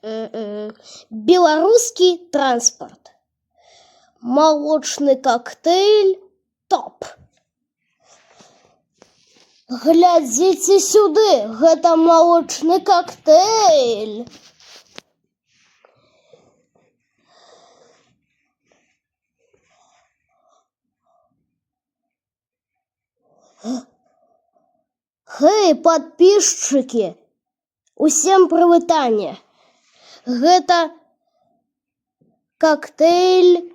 Белорусский транспорт. Молочный коктейль топ. Глядзіце сюды, гэта молочный коктейль. Хей, подписчики, усім прывітанне. Гэта коктейль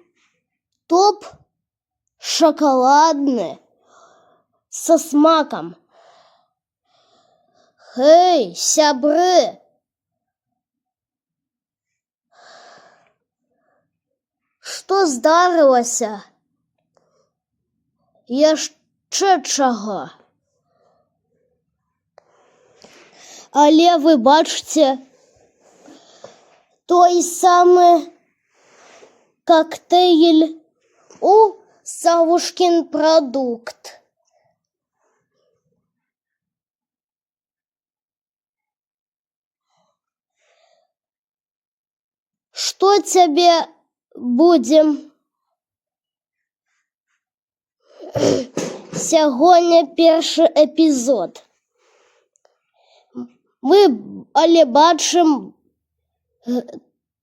топ шоколадный со смаком. Хей, сябры, што здарылася? Яшчэ чаго? Але вы бачыце, той самы коктейль у Савушкин продукт. Что тебе будем? Сягоння першы эпизод. Мы бачым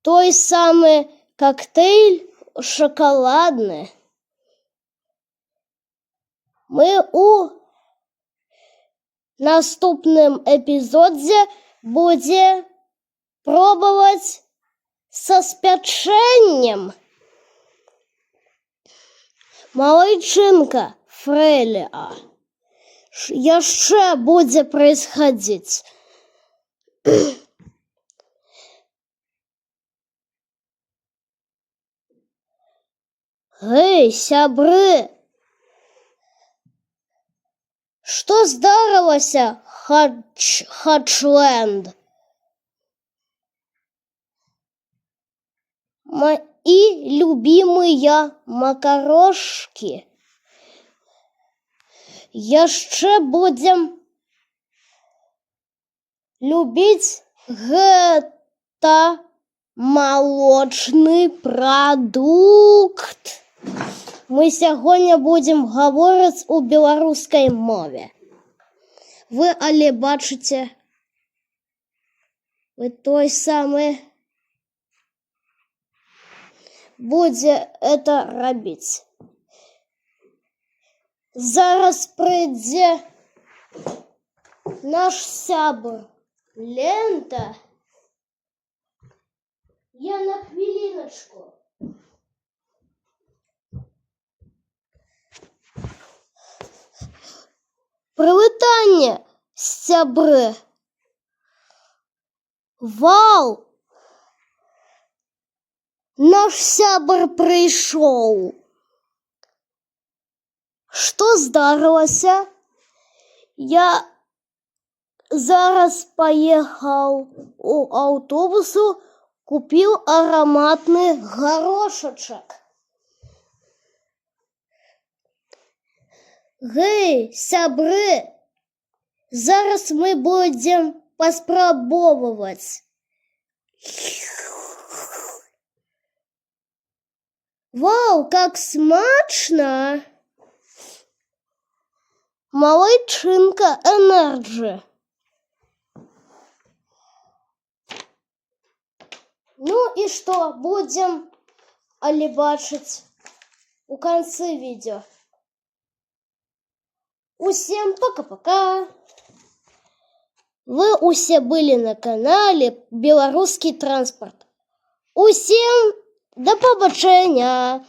той самый коктейль шоколадный. Мы у наступным эпизоде будем пробовать со спячэннем. Малайчынка Фрелия. Яшчэ будзе происходить. Эй, сябры, что здарылася, Хачленд? Мои любимые макарошки. Яшчэ будем любить гэта молочный продукт. Мы сягоння будем гаворыць у беларускай мове. Вы але бачыце, вы той самы будзе это рабіць. Зараз прыйдзе наш сябр Лента. Я на хвилиночку. Прывітанне, сябры. Вау! Наш сябр прыйшоў. Што здарылася? Я зараз поехал у автобусу, купил ароматный горошечек. Гей, сябры, зараз мы будем паспрабовывать. Вау, как смачно! Малайчынка Энерджи. Ну и что, будем але бачыць у конце видео. Усем пока-пока. Вы усе были на канале Белорусский транспорт. Усем до побачення.